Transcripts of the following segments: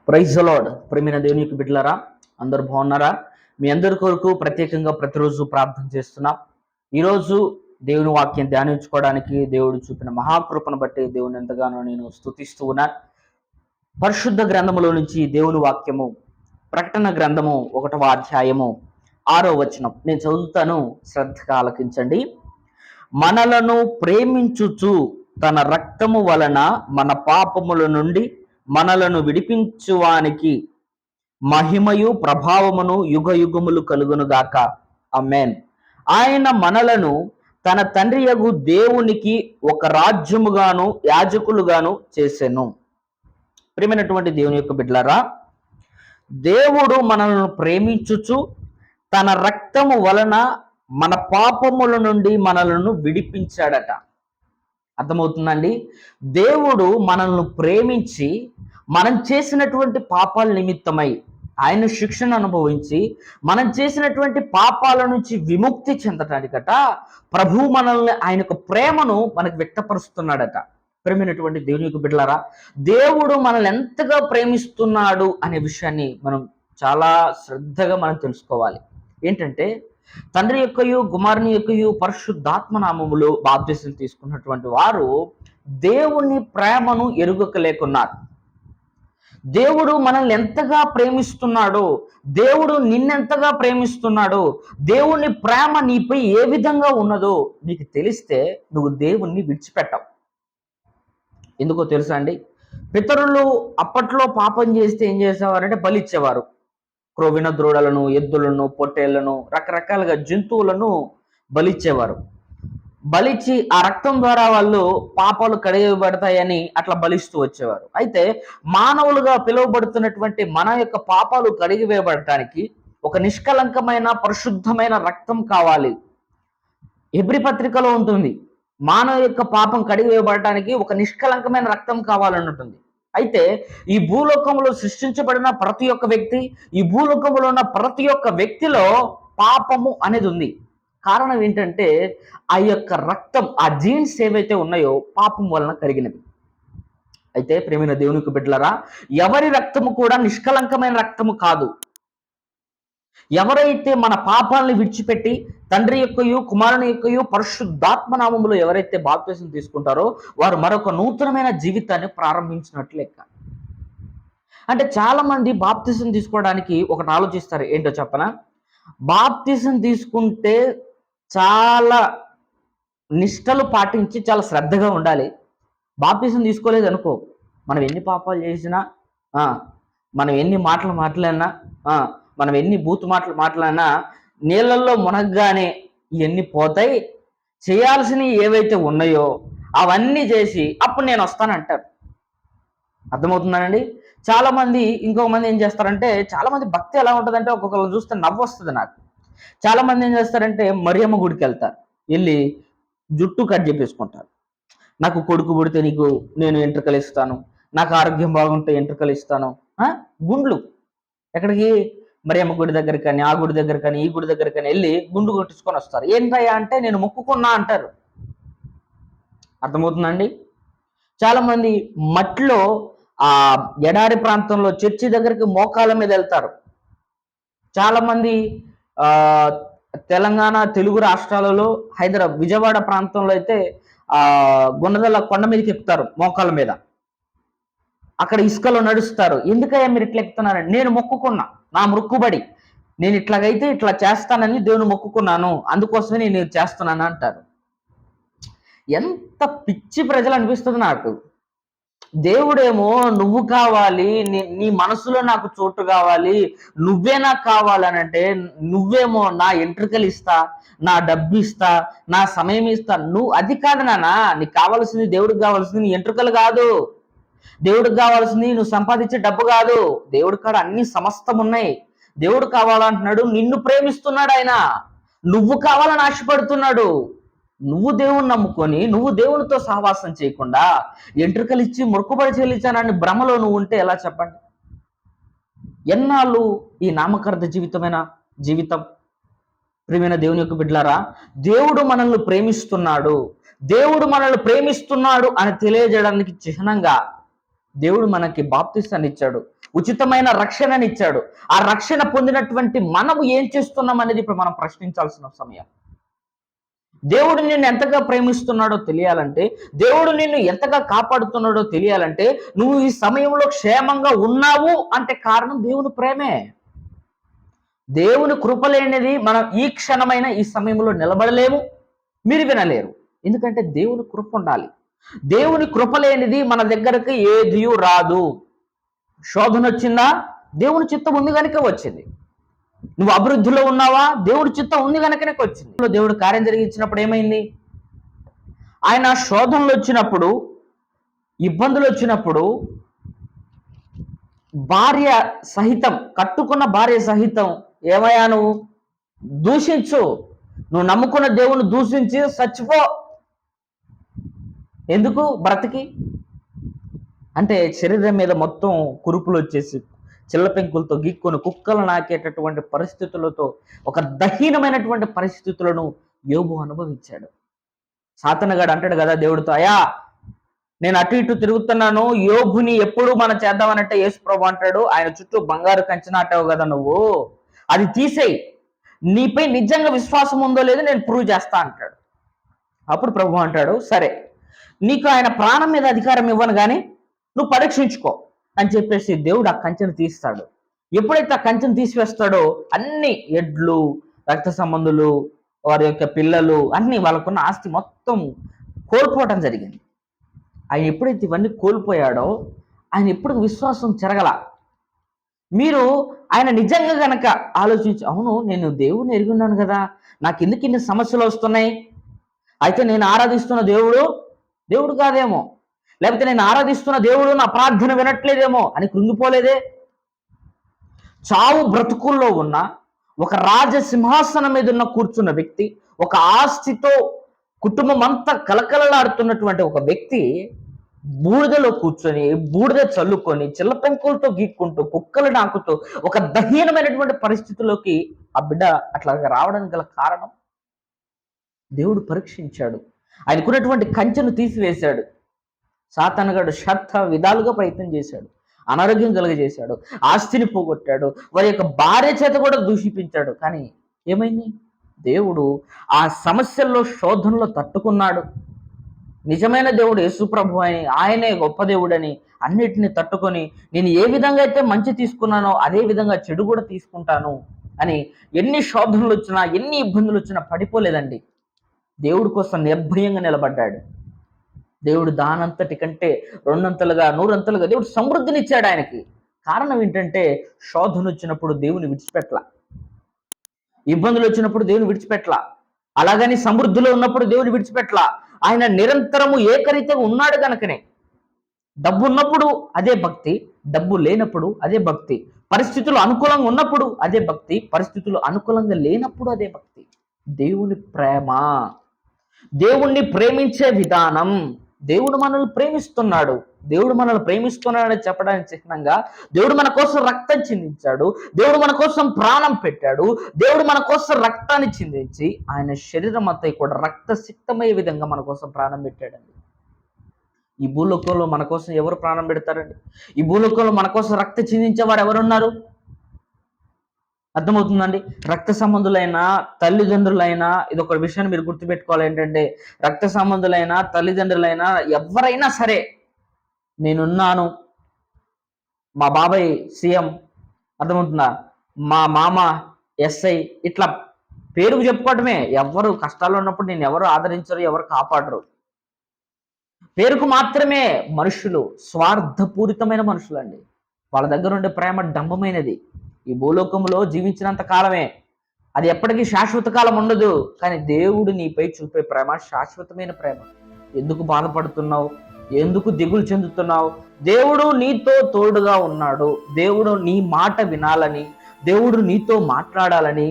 Praise the lord. ప్రియమైన దేవునికి బిడ్డలారా, అందరూ బాగున్నారా? మీ అందరి కొరకు ప్రత్యేకంగా ప్రతిరోజు ప్రార్థన చేస్తున్నాం. ఈరోజు దేవుని వాక్యం ధ్యానించుకోవడానికి దేవుడు చూపిన మహాకృపను బట్టి దేవుని ఎంతగానో నేను స్తుతిస్తూ ఉన్నాను. పరిశుద్ధ గ్రంథములో నుంచి దేవుని వాక్యము, ప్రకటన గ్రంథము 1వ అధ్యాయము 6వ వచనం నేను చదువుతాను, శ్రద్ధగా ఆలకించండి. మనలను ప్రేమించుచు తన రక్తము వలన మన పాపముల నుండి మనలను విడిపించువానికి మహిమయు ప్రభావమును యుగ యుగములు కలుగునుగాక. ఆమేన్. ఆయన మనలను తన తండ్రియగు దేవునికి ఒక రాజ్యముగాను యాజకులుగాను చేసెను. ప్రియమైనటువంటి దేవుని యొక్క బిడ్డలారా, దేవుడు మనలను ప్రేమించుచు తన రక్తము వలన మన పాపముల నుండి మనలను విడిపించాడట. అర్థమవుతుందండి? దేవుడు మనల్ని ప్రేమించి మనం చేసినటువంటి పాపాల నిమిత్తమై ఆయన శిక్షను అనుభవించి మనం చేసినటువంటి పాపాల నుంచి విముక్తి చెందటానికట ప్రభువు మనల్ని ఆయన యొక్క ప్రేమను మనకు వ్యక్తపరుస్తున్నాడట. ప్రేమైనటువంటి దేవుని యొక్క బిడ్డలారా, దేవుడు మనల్ని ఎంతగా ప్రేమిస్తున్నాడు అనే విషయాన్ని మనం చాలా శ్రద్ధగా మనం తెలుసుకోవాలి. ఏంటంటే, తండ్రి యొక్కయు కుమారుని యొక్కయు పరిశుద్ధాత్మ నామములో బాప్తిసం తీసుకున్నటువంటి వారు దేవుని ప్రేమను ఎరుగక లేకున్నారు. దేవుడు మనల్ని ఎంతగా ప్రేమిస్తున్నాడో, దేవుడు నిన్నెంతగా ప్రేమిస్తున్నాడో, దేవుని ప్రేమ నీపై ఏ విధంగా ఉన్నదో నీకు తెలిస్తే నువ్వు దేవుణ్ణి విడిచిపెట్టవు. ఎందుకో తెలుసా అండి? పితరులు అప్పట్లో పాపం చేస్తే ఏం చేసేవారంటే బలిచ్చేవారు. క్రొవ్విన దూడలను, ఎద్దులను, పొట్టేళ్లను, రకరకాలుగా జంతువులను బలిచ్చేవారు. బలిచ్చి ఆ రక్తం ద్వారా వాళ్ళు పాపాలు కడిగబడతాయని అట్లా బలిస్తూ వచ్చేవారు. అయితే మానవులుగా పిలువబడుతున్నటువంటి మన యొక్క పాపాలు కడిగివేయబడటానికి ఒక నిష్కలంకమైన పరిశుద్ధమైన రక్తం కావాలి. హెబ్రీ పత్రికలో ఉంటుంది, మానవ యొక్క పాపం కడిగివేయబడటానికి ఒక నిష్కలంకమైన రక్తం కావాలని ఉంటుంది. అయితే ఈ భూలోకంలో సృష్టించబడిన ప్రతి ఒక్క వ్యక్తి, ఈ భూలోకంలో ఉన్న ప్రతి ఒక్క వ్యక్తిలో పాపము అనేది ఉంది. కారణం ఏంటంటే, ఆ యొక్క రక్తం, ఆ జీన్స్ ఏవైతే ఉన్నాయో పాపం వలన కలిగినవి. అయితే ప్రేమైన దేవునికి బిడ్డలారా, ఎవరి రక్తము కూడా నిష్కలంకమైన రక్తము కాదు. ఎవరైతే మన పాపాలను విడిచిపెట్టి తండ్రి యొక్కయు కుమారుని యొక్కయు పరిశుద్ధాత్మ నామములో ఎవరైతే బాప్తిసం తీసుకుంటారో వారు మరొక నూతనమైన జీవితాన్ని ప్రారంభించినట్లు లెక్క. అంటే చాలా మంది బాప్తిసం తీసుకోవడానికి ఒకటి ఆలోచిస్తారు. ఏంటో చెప్పనా? బాప్తిసం తీసుకుంటే చాలా నిష్టలు పాటించి చాలా శ్రద్ధగా ఉండాలి. బాప్తిసం తీసుకోలేదు అనుకో, మనం ఎన్ని పాపాలు చేసినా, మనం ఎన్ని మాటలు మాట్లాడినా, మనం ఎన్ని బూతు మాటలు మాట్లాడినా నీళ్ళల్లో మునగ్గానే ఇవన్నీ పోతాయి. చేయాల్సినవి ఏవైతే ఉన్నాయో అవన్నీ చేసి అప్పుడు నేను వస్తానంటారు. అర్థమవుతుందానండి? చాలా మంది, ఇంకొక మంది ఏం చేస్తారంటే, చాలా మంది భక్తి ఎలా ఉంటుందంటే ఒక్కొక్కరు చూస్తే నవ్వు వస్తుంది నాకు. చాలా మంది ఏం చేస్తారంటే మరియమ్మ గుడికి వెళ్తారు, వెళ్ళి జుట్టు కట్ చేపించుకుంటారు. నాకు కొడుకు పుడితే నేను ఎంట్రుకలు ఇస్తాను, నాకు ఆరోగ్యం బాగుంటే ఎంట్రుకలు ఇస్తాను. గుండ్లు ఎక్కడికి? మరియమ్మ గుడి దగ్గర కానీ, ఆ గుడి దగ్గర కానీ, ఈ గుడి దగ్గర కానీ వెళ్ళి గుండు కొట్టించుకొని వస్తారు. ఏంటయ్యా అంటే నేను మొక్కుకున్నా అంటారు. అర్థమవుతుందండి? చాలా మంది మట్టిలో ఆ ఎడారి ప్రాంతంలో చర్చి దగ్గరికి మోకాళ్ళ మీద వెళ్తారు. చాలా మంది తెలంగాణ, తెలుగు రాష్ట్రాలలో, విజయవాడ ప్రాంతంలో అయితే గుణదల కొండ మీదకి ఎక్కుతారు మోకాళ్ళ మీద. అక్కడ ఇసుకలో నడుస్తారు. ఎందుకయ్యా మీరు ఇట్లా ఎక్కుతున్నారని? నేను మొక్కుకున్నా, నా మొక్కుబడి, నేను ఇట్లాగైతే ఇట్లా చేస్తానని దేవుని మొక్కుకున్నాను, అందుకోసమే నేను చేస్తున్నాను అంటారు. ఎంత పిచ్చి ప్రజలు అనిపిస్తుంది నాకు. దేవుడేమో నువ్వు కావాలి, నీ మనసులో నాకు చోటు కావాలి, నువ్వే నాకు కావాలని అంటే, నువ్వేమో నా ఎంట్రుకలు ఇస్తా, నా డబ్బు ఇస్తా, నా సమయం ఇస్తా. నువ్వు అది కాదు నాన్న, నీకు కావాల్సింది, దేవుడికి కావాల్సింది నీ ఎంట్రుకలు కాదు, దేవుడికి కావాల్సింది నువ్వు సంపాదించే డబ్బు కాదు. దేవుడి కాడ అన్ని సమస్తం ఉన్నాయి. దేవుడు కావాలంటున్నాడు, నిన్ను ప్రేమిస్తున్నాడు ఆయన, నువ్వు కావాలని ఆశపడుతున్నాడు. నువ్వు దేవుని నమ్ముకొని నువ్వు దేవునితో సహవాసం చేయకుండా ఎంట్రుకలు ఇచ్చి మొక్కుబడి చెల్లించానని భ్రమలో నువ్వు ఉంటే ఎలా చెప్పండి? ఎన్నాళ్ళు ఈ నామకార్థ జీవితం? ప్రియమైన దేవుని యొక్క బిడ్డలారా, దేవుడు మనల్ని ప్రేమిస్తున్నాడు, దేవుడు మనల్ని ప్రేమిస్తున్నాడు అని తెలియజేయడానికి చిహ్నంగా దేవుడు మనకి బాప్తిసాన్ని ఇచ్చాడు. ఉచితమైన రక్షణనిచ్చాడు. ఆ రక్షణ పొందినటువంటి మనము ఏం చేస్తున్నాం అనేది ఇప్పుడు మనం ప్రశ్నించాల్సిన సమయం. దేవుడు నిన్ను ఎంతగా ప్రేమిస్తున్నాడో తెలియాలంటే, దేవుడు నిన్ను ఎంతగా కాపాడుతున్నాడో తెలియాలంటే, నువ్వు ఈ సమయంలో క్షేమంగా ఉన్నావు అంటే కారణం దేవుని ప్రేమే. దేవుని కృప లేనిది మనం ఈ క్షణమైన ఈ సమయంలో నిలబడలేము, మీరు వినలేరు. ఎందుకంటే దేవుని కృప ఉండాలి. దేవుని కృప లేనిది మన దగ్గరకు ఏది రాదు. శోధన వచ్చిందా? దేవుని చిత్తం ఉంది కనుక వచ్చింది. నువ్వు అభివృద్ధిలో ఉన్నావా? దేవుడి చిత్తం ఉంది కనుకనే వచ్చింది. దేవుడు కార్యం జరిగించినప్పుడు ఏమైంది? ఆయన శోధనలు వచ్చినప్పుడు, ఇబ్బందులు వచ్చినప్పుడు, భార్య సహితం, కట్టుకున్న భార్య సహితం, ఏమయ్యా నువ్వు దూషించు, నువ్వు నమ్ముకున్న దేవుని దూషించి చచ్చిపో. ఎందుకు? బ్రతికి అంటే శరీరం మీద మొత్తం కురుపులు వచ్చేసి చిల్ల పెంకులతో గీక్కొని కుక్కలు నాకేటటువంటి పరిస్థితులతో, ఒక దహీనమైనటువంటి పరిస్థితులను యోబు అనుభవించాడు. సాతానుగాడు అంటాడు కదా దేవుడితో, అయ్యా నేను అటు ఇటు తిరుగుతున్నాను, యోబుని ఎప్పుడు మనం చేద్దామనంటే యేసు ప్రభు అంటాడు, ఆయన చుట్టూ బంగారు కంచె నాటావు కదా నువ్వు, అది తీసేయి, నీపై నిజంగా విశ్వాసం ఉందో లేదో నేను ప్రూవ్ చేస్తా అంటాడు. అప్పుడు ప్రభు అంటాడు, సరే నీకు ఆయన ప్రాణం మీద అధికారం ఇవ్వను కానీ నువ్వు పరీక్షించుకో అని చెప్పేసి దేవుడు ఆ కంచెను తీస్తాడు. ఎప్పుడైతే ఆ కంచెను తీసివేస్తాడో అన్ని ఎడ్లు, రక్త సంబంధులు, వారి యొక్క పిల్లలు, అన్ని వాళ్ళకున్న ఆస్తి మొత్తం కోల్పోవటం జరిగింది. ఆయన ఎప్పుడైతే ఇవన్నీ కోల్పోయాడో ఆయన ఎప్పుడు విశ్వాసం చెరగల. మీరు ఆయన నిజంగా గనక ఆలోచించి, అవును నేను దేవుడిని ఎరిగి ఉన్నాను కదా, నాకు ఎందుకు ఇన్ని సమస్యలు వస్తున్నాయి, అయితే నేను ఆరాధిస్తున్న దేవుడు కాదేమో, లేకపోతే నేను ఆరాధిస్తున్న దేవుడు నా ప్రార్థన వినట్లేదేమో అని కృంగిపోలేదే. చావు బ్రతుకుల్లో ఉన్న ఒక రాజసింహాసనం మీద ఉన్న కూర్చున్న వ్యక్తి, ఒక ఆస్తితో కుటుంబం అంతా కలకలలాడుతున్నటువంటి ఒక వ్యక్తి బూడిదలో కూర్చొని, బూడిద చల్లుకొని, చిల్ల పెంకులతో గీక్కుంటూ, కుక్కలు నాకుతూ ఒక దహీనమైనటువంటి పరిస్థితిలోకి ఆ బిడ్డ అట్లా రావడానికి గల కారణం దేవుడు పరీక్షించాడు. ఆయనకున్నటువంటి కంచెను తీసివేశాడు. సాతానుగాడు శత విధాలుగా ప్రయత్నం చేశాడు, అనారోగ్యం కలుగజేశాడు, ఆస్తిని పోగొట్టాడు, వారి యొక్క భార్య చేత కూడా దూషిపించాడు. కానీ ఏమైంది? దేవుడు ఆ సమస్యల్లో, శోధనలో తట్టుకున్నాడు. నిజమైన దేవుడు యేసుప్రభు అని, ఆయనే గొప్ప దేవుడని అన్నిటిని తట్టుకొని, నేను ఏ విధంగా అయితే మంచి తీసుకున్నానో అదే విధంగా చెడు కూడా తీసుకుంటాను అని ఎన్ని శోధనలు వచ్చినా, ఎన్ని ఇబ్బందులు వచ్చినా పడిపోలేదండి. దేవుడి కోసం నిర్భయంగా నిలబడ్డాడు. దేవుడు దానంతటి కంటే రెండంతలుగా, నూరంతలుగా దేవుడు సమృద్ధినిచ్చాడు ఆయనకి. కారణం ఏంటంటే శోధన వచ్చినప్పుడు దేవుని విడిచిపెట్ల, ఇబ్బందులు వచ్చినప్పుడు దేవుని విడిచిపెట్ల, అలాగని సమృద్ధిలో ఉన్నప్పుడు దేవుని విడిచిపెట్ల. ఆయన నిరంతరము ఏకరీతిగా ఉన్నాడు కనుకనే. డబ్బు ఉన్నప్పుడు అదే భక్తి, డబ్బు లేనప్పుడు అదే భక్తి, పరిస్థితులు అనుకూలంగా ఉన్నప్పుడు అదే భక్తి, పరిస్థితులు అనుకూలంగా లేనప్పుడు అదే భక్తి. దేవుని ప్రేమ, దేవుణ్ణి ప్రేమించే విధానం. దేవుడు మనల్ని ప్రేమిస్తున్నాడు, దేవుడు మనల్ని ప్రేమిస్తున్నాడని చెప్పడానికి చిహ్నంగా దేవుడు మన కోసం రక్తం చిందించాడు, దేవుడు మన కోసం ప్రాణం పెట్టాడు, దేవుడు మన కోసం రక్తాన్ని చిందించి ఆయన శరీరం అంతా కూడా రక్త సిక్తమయ్యే విధంగా మన కోసం ప్రాణం పెట్టాడండి. ఈ భూలోకంలో మన కోసం ఎవరు ప్రాణం పెడతారండి? ఈ భూలోకంలో మన కోసం రక్త చిందించేవారు ఎవరున్నారు? అర్థమవుతుందండి? రక్త సంబంధులైనా, తల్లిదండ్రులైనా, ఇది ఒక విషయాన్ని మీరు గుర్తుపెట్టుకోవాలి. ఏంటంటే రక్త సంబంధులైనా, తల్లిదండ్రులైనా, ఎవరైనా సరే, నేనున్నాను, మా బాబాయ్ సీఎం, అర్థమవుతుందా, మా మామ ఎస్ఐ, ఇట్లా పేరుకు చెప్పుకోవటమే. ఎవరు కష్టాల్లో ఉన్నప్పుడు నేను ఎవరు ఆదరించరు, ఎవరు కాపాడరు. పేరుకు మాత్రమే మనుషులు, స్వార్థపూరితమైన మనుషులు అండి. వాళ్ళ దగ్గర ఉండే ప్రేమ డంబమైనది. ఈ భూలోకంలో జీవించినంత కాలమే, అది ఎప్పటికీ శాశ్వత కాలం ఉండదు. కానీ దేవుడు నీపై చూపే ప్రేమ శాశ్వతమైన ప్రేమ. ఎందుకు బాధపడుతున్నావు? ఎందుకు దిగులు చెందుతున్నావు? దేవుడు నీతో తోడుగా ఉన్నాడు. దేవుడు నీ మాట వినాలని, దేవుడు నీతో మాట్లాడాలని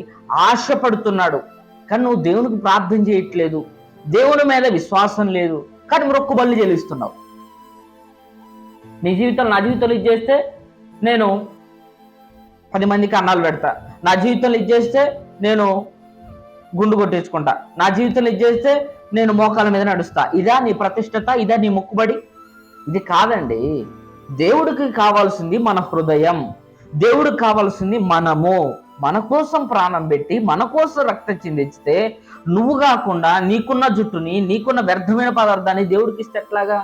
ఆశపడుతున్నాడు. కానీ నువ్వు దేవునికి ప్రార్థన చేయట్లేదు, దేవుని మీద విశ్వాసం లేదు, కానీ మొక్కుబళ్ళు చెల్లిస్తున్నావు. నీ జీవితంలో, నా జీవితంలో ఇది చేస్తే నేను 10 మందికి అన్నాలు పెడతా, నా జీవితంలో ఇది చేస్తే నేను గుండు కొట్టించుకుంటా, నా జీవితంలో ఇది చేస్తే నేను మోకాల మీద నడుస్తా. ఇదా నీ ప్రతిష్టత? ఇదా నీ మొక్కుబడి? ఇది కాదండి. దేవుడికి కావాల్సింది మన హృదయం, దేవుడికి కావాల్సింది మనము. మన కోసం ప్రాణం పెట్టి మన కోసం రక్తం చిందించితే నువ్వు కాకుండా నీకున్న జుట్టుని, నీకున్న వ్యర్థమైన పదార్థాన్ని దేవుడికి ఇస్తే ఎట్లాగా?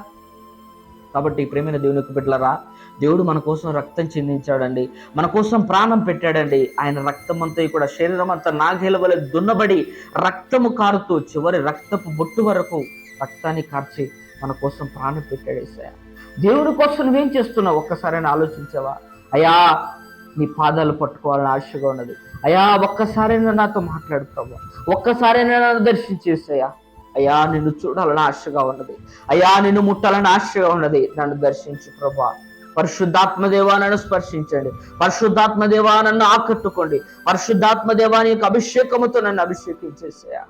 కాబట్టి ప్రేమైన దేవునికి బిడ్డలారా, దేవుడు మన కోసం రక్తం చిందించాడండి, మన కోసం ప్రాణం పెట్టాడండి. ఆయన రక్తం అంతా కూడా శరీరం అంతా నాగేల వలె దున్నబడి రక్తము కారుతూ చివరి రక్తపు బొట్టు వరకు రక్తాన్ని కార్చి మన కోసం ప్రాణం పెట్టాడు యేసయ్య. దేవుడి కోసం నువ్వేం చేస్తున్నావు ఒక్కసారైనా ఆలోచించావా? అయ్యా, నీ పాదాలు పట్టుకోవాలని ఆశగా ఉన్నది. అయ్యా, ఒక్కసారైనా నాతో మాట్లాడు ప్రభు, ఒక్కసారైనా నన్ను దర్శించేసయ్యా. అయ్యా, నిన్ను చూడాలని ఆశగా ఉన్నది. అయ్యా, నిన్ను ముట్టాలని ఆశగా ఉన్నది. నన్ను దర్శించు ప్రభా. పరిశుద్ధాత్మదేవా, నన్ను స్పర్శించండి. పరిశుద్ధాత్మదేవా, నన్ను ఆకట్టుకోండి. పరిశుద్ధాత్మదేవా, నీ యొక్క అభిషేకముతో నన్ను అభిషేకించేసయ్యా.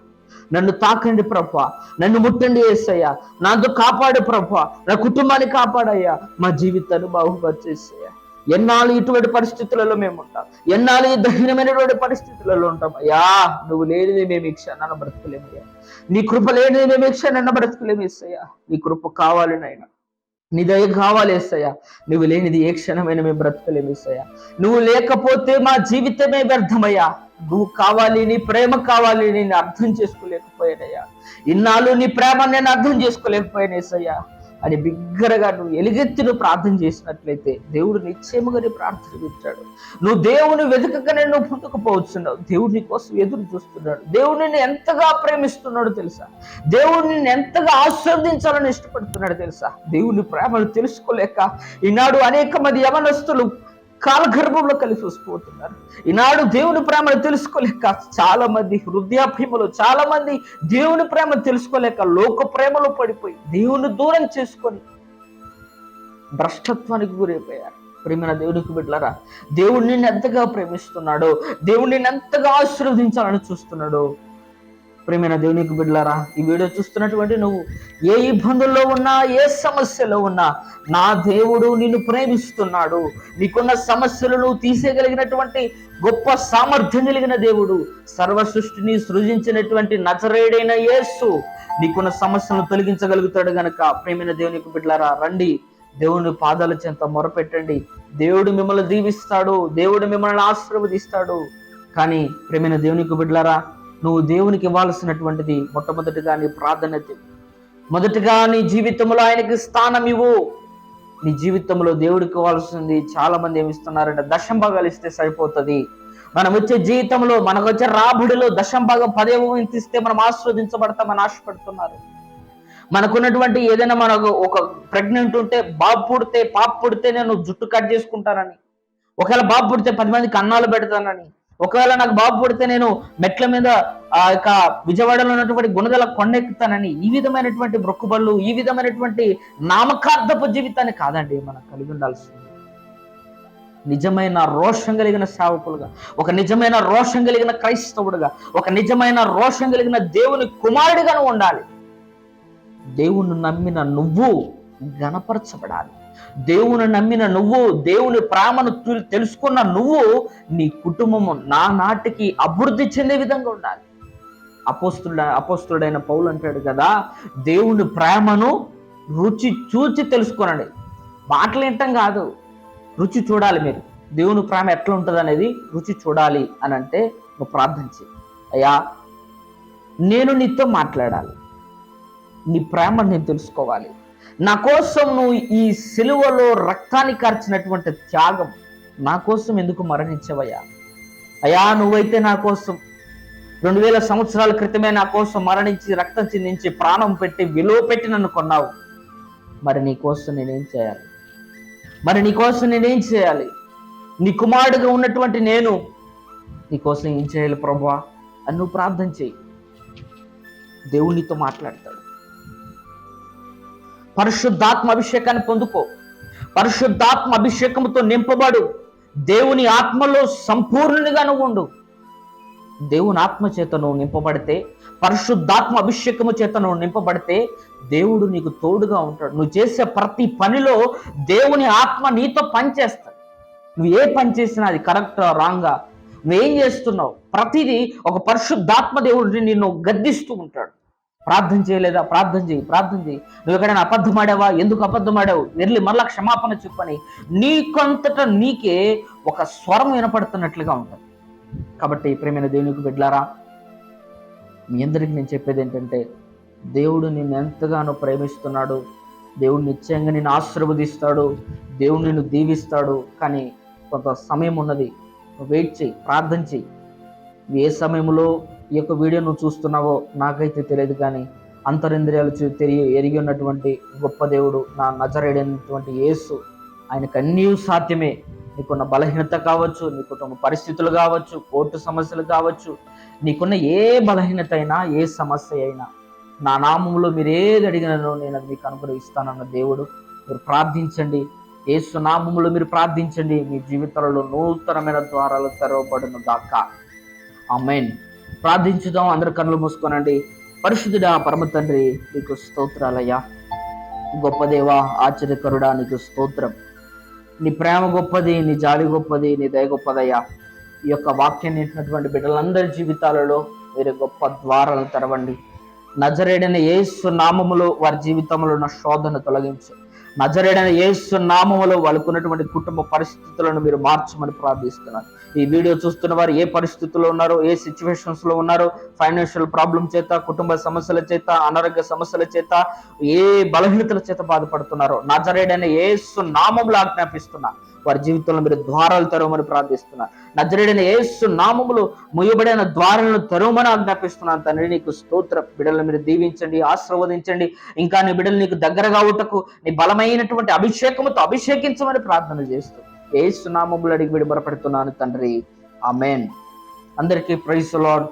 నన్ను తాకండి ప్రభా, నన్ను ముట్టండి యేసయ్యా. నాతో కాపాడు ప్రభా, నా కుటుంబాన్ని కాపాడయ్యా, మా జీవితాన్ని బాగుపరిచేసయ్యా. ఎన్నాళ్ళు ఇటువంటి పరిస్థితులలో మేము ఉంటాం, ఎన్నాళ్ళు ఈ దహనమైనటువంటి పరిస్థితులలో ఉంటాం. అయ్యా, నువ్వు లేనిది మేము ఈ క్షణాన్ని బ్రతకలేమయ్యా. నీ కృప లేనిది మేము ఈ క్షణాన్ని బ్రతకలేము యేసయ్యా. నీ కృప కావాలి నాయన, నీ దయ కావాలి యేసయ్యా. నువ్వు లేనిది ఏ క్షణమైనా మేము బ్రతకలేము యేసయ్యా. నువ్వు లేకపోతే మా జీవితమే వ్యర్థమయ్యా. నువ్వు కావాలి, నీ ప్రేమ కావాలి, నేను అర్థం చేసుకోలేకపోయానయ్యా. ఇన్నాళ్ళు నీ ప్రేమ నేను అర్థం చేసుకోలేకపోయాను యేసయ్యా అని బిగ్గరగా నువ్వు ఎలుగెత్తి నువ్వు ప్రార్థన చేసినట్లయితే దేవుడు నిశ్చయముగా నీ ప్రార్థన వింటాడు. నువ్వు దేవుని వెతకగానే నువ్వు పొందకపోవచ్చున్నావు. దేవుడు నీ కోసం ఎదురు చూస్తున్నాడు. దేవుడు నిన్ను ఎంతగా ప్రేమిస్తున్నాడు తెలుసా? దేవుడు నిన్ను ఎంతగా ఆశీర్వదించాలని ఇష్టపడుతున్నాడు తెలుసా? దేవుని ప్రేమను తెలుసుకోలేక ఈనాడు అనేక మంది యవనస్తులు కాలగర్భంలో కలిసి వస్తుపోతున్నారు. ఈనాడు దేవుని ప్రేమను తెలుసుకోలేక చాలా మంది హృదయాభిములు, చాలా మంది దేవుని ప్రేమ తెలుసుకోలేక లోక ప్రేమలో పడిపోయి దేవుని దూరం చేసుకొని భ్రష్టత్వానికి గురైపోయారు. ప్రేమైన దేవునికి బిడ్డలారా, దేవుడు నిన్ను ఎంతగా ప్రేమిస్తున్నాడో, దేవుడు నిన్ను ఎంతగా ఆశీర్వదించాలని చూస్తున్నాడో. ప్రేమైన దేవునికి బిడ్డలారా, ఈ వీడియో చూస్తున్నటువంటి నువ్వు ఏ ఇబ్బందుల్లో ఉన్నా, ఏ సమస్యలో ఉన్నా, నా దేవుడు నిన్ను ప్రేమిస్తున్నాడు. నీకున్న సమస్యలు నువ్వు తీసేయగలిగినటువంటి గొప్ప సామర్థ్యం కలిగిన దేవుడు, సర్వ సృష్టిని సృజించినటువంటి నజరేయుడైన యేసు నీకున్న సమస్యలను తొలగించగలుగుతాడు గనక ప్రేమైన దేవునికి బిడ్డలారా, రండి, దేవుని పాదాల చెంత మొరపెట్టండి. దేవుడు మిమ్మల్ని దీవిస్తాడు, దేవుడు మిమ్మల్ని ఆశీర్వదిస్తాడు. కానీ ప్రేమైన దేవునికి బిడ్డలారా, నువ్వు దేవునికి ఇవ్వాల్సినటువంటిది మొట్టమొదటిగా నీ ప్రాధాన్యత, మొదటిగా నీ జీవితంలో ఆయనకి స్థానం ఇవ్వు. నీ జీవితంలో దేవుడికి ఇవ్వాల్సింది చాలా మంది ఏమిస్తున్నారంటే దశంభాగాలు ఇస్తే సరిపోతుంది. మనం వచ్చే జీవితంలో, మనకు వచ్చే రాబడిలో దశంభాగం 10వ ఇస్తే మనం ఆస్వాదించబడతామని ఆశపడుతున్నారు. మనకున్నటువంటి ఏదైనా మనకు ఒక ప్రెగ్నెంట్ ఉంటే, బాబు పుడితే, పాప పుడితే నేను జుట్టు కట్ చేసుకుంటానని, ఒకవేళ బాబు పుడితే 10 మందికి అన్నాలు పెడతానని, ఒకవేళ నాకు బాబు పుడితే నేను మెట్ల మీద ఆ యొక్క విజయవాడలో ఉన్నటువంటి గుణదల కొండెక్కుతానని, ఈ విధమైనటువంటి బ్రొక్కుబళ్ళు, ఈ విధమైనటువంటి నామకార్థపు జీవితాన్ని కాదండి మనం కలిగి ఉండాల్సింది. నిజమైన రోషం కలిగిన సేవకులుగా, ఒక నిజమైన రోషం కలిగిన క్రైస్తవుడుగా, ఒక నిజమైన రోషం కలిగిన దేవుని కుమారుడిగా ఉండాలి. దేవుని నమ్మిన నువ్వు గణపరచబడాలి. దేవుని నమ్మిన నువ్వు, దేవుని ప్రేమను తెలుసుకున్న నువ్వు, నీ కుటుంబము నాటికి అభివృద్ధి చెందే విధంగా ఉండాలి. అపోస్తుడైన పౌలు అంటాడు కదా, దేవుని ప్రేమను రుచి చూచి తెలుసుకోనండి. మాటలు వింటాం కాదు, రుచి చూడాలి. మీరు దేవుని ప్రేమ ఎట్లా ఉంటుంది అనేది రుచి చూడాలి అని అంటే నువ్వు ప్రార్థన చేయి. అయ్యా, నేను నీతో మాట్లాడాలి, నీ ప్రేమను నేను తెలుసుకోవాలి. నా కోసం నువ్వు ఈ సిలువలో రక్తాన్ని కార్చినటువంటి త్యాగం, నా కోసం ఎందుకు మరణించవయ్యా? అయ్యా, నువ్వైతే నా కోసం 2000 సంవత్సరాల క్రితమే నా కోసం మరణించి, రక్తం చిందించి, ప్రాణం పెట్టి, విలువ పెట్టి నన్ను కొన్నావు. మరి నీ కోసం నేనేం చేయాలి? నీ కుమారుడుగా ఉన్నటువంటి నేను నీ కోసం ఏం చేయాలి ప్రభువా అని నువ్వు ప్రార్థన చేయి. దేవునితో మాట్లాడతాడు. పరిశుద్ధాత్మ అభిషేకాన్ని పొందుకో. పరిశుద్ధాత్మ అభిషేకంతో నింపబడు. దేవుని ఆత్మలో సంపూర్ణునిగా నువ్వు ఉండు. దేవుని ఆత్మ చేత నువ్వు నింపబడితే, పరిశుద్ధాత్మ అభిషేకము చేత నువ్వు నింపబడితే దేవుడు నీకు తోడుగా ఉంటాడు. నువ్వు చేసే ప్రతి పనిలో దేవుని ఆత్మ నీతో పనిచేస్తాడు. నువ్వు ఏ పని చేసినా అది కరెక్టా రాంగా, నువ్వేం చేస్తున్నావు, ప్రతిదీ ఒక పరిశుద్ధాత్మ దేవుడిని నిన్ను గద్దిస్తూ ఉంటాడు. ప్రార్థన చేయలేదా? ప్రార్థన చేయి, ప్రార్థన చేయి. నువ్వు ఎక్కడైనా అబద్ధం ఆడావా? ఎందుకు అబద్ధం ఆడావు? వెళ్ళి మళ్ళా క్షమాపణ చెప్పని నీకంతటా నీకే ఒక స్వరం వినపడుతున్నట్లుగా ఉంటుంది. కాబట్టి ప్రియమైన దేవునికి బిడ్డలారా, మీ అందరికీ నేను చెప్పేది ఏంటంటే, దేవుడు నిన్ను ఎంతగానో ప్రేమిస్తున్నాడు. దేవుడు నిశ్చయంగా నిన్ను ఆశీర్వదిస్తాడు. దేవుడు నిన్ను దీవిస్తాడు. కానీ కొంత సమయం ఉన్నది. వెయిట్ చేయి, ప్రార్థన చేయి. ఏ సమయంలో ఈ యొక్క వీడియో నువ్వు చూస్తున్నావో నాకైతే తెలియదు, కానీ అంతరింద్రియాలు ఎరిగి ఉన్నటువంటి గొప్ప దేవుడు, నా నజరేడైనటువంటి యేసు, ఆయనకు అన్నీ సాధ్యమే. నీకున్న బలహీనత కావచ్చు, నీ కుటుంబ పరిస్థితులు కావచ్చు, కోర్టు సమస్యలు కావచ్చు, నీకున్న ఏ బలహీనత అయినా, ఏ సమస్య అయినా, నా నామంలో మీరు ఏది అడిగినను నేను అది మీకు అనుగ్రహిస్తానన్న దేవుడు. మీరు ప్రార్థించండి, యేసు నామములో మీరు ప్రార్థించండి. మీ జీవితాలలో నూతనమైన ద్వారాలు తెరవబడును గాక. ఆమేన్. ప్రార్థించుదాం. అందరు కన్నులు మూసుకోనండి. పరిశుద్ధుడా, పరమ తండ్రి, నీకు స్తోత్రాలయ్యా. గొప్ప దేవా, ఆశ్చర్యకరుడా, నీకు స్తోత్రం. నీ ప్రేమ గొప్పది, నీ జాలి గొప్పది, నీ దయ గొప్పదయ్యా. ఈ యొక్క వాక్యాన్ని వింటున్నటువంటి బిడ్డలందరి జీవితాలలో మీరు గొప్ప ద్వారాలు తెరవండి. నజరేడైన యేసు నామములో వారి జీవితంలో ఉన్న శోధన తొలగించు. నజరేడైన యేసు నామములో వాళ్ళకున్నటువంటి కుటుంబ పరిస్థితులను మీరు మార్చమని ప్రార్థిస్తున్నాను. ఈ వీడియో చూస్తున్న వారు ఏ పరిస్థితుల్లో ఉన్నారో, ఏ సిచ్యువేషన్స్ లో ఉన్నారో, ఫైనాన్షియల్ ప్రాబ్లం చేత, కుటుంబ సమస్యల చేత, అనారోగ్య సమస్యల చేత, ఏ బలహీనతల చేత బాధపడుతున్నారో, నజరేడైన యేసు నామములో ఆజ్ఞాపిస్తున్నా, వారి జీవితంలో మీరు ద్వారాలు తెరవమని ప్రార్థిస్తున్నారు. నజరేడైన యేసు నామములో ముయ్యబడిన ద్వారాలను తెరవమని ఆజ్ఞాపిస్తున్నాను. తండ్రి, నీకు స్తోత్రం. బిడ్డలను మీరు దీవించండి, ఆశీర్వదించండి. ఇంకా నీ బిడ్డలు నీకు దగ్గరగా ఉంటకు నీ బలమైనటువంటి అభిషేకముతో అభిషేకించమని ప్రార్థన చేస్తూ యేసు నామములో అడిగి విడుబడపడుతున్నాను తండ్రి. ఆమేన్. అందరికీ ప్రైజ్ ది లార్డ్.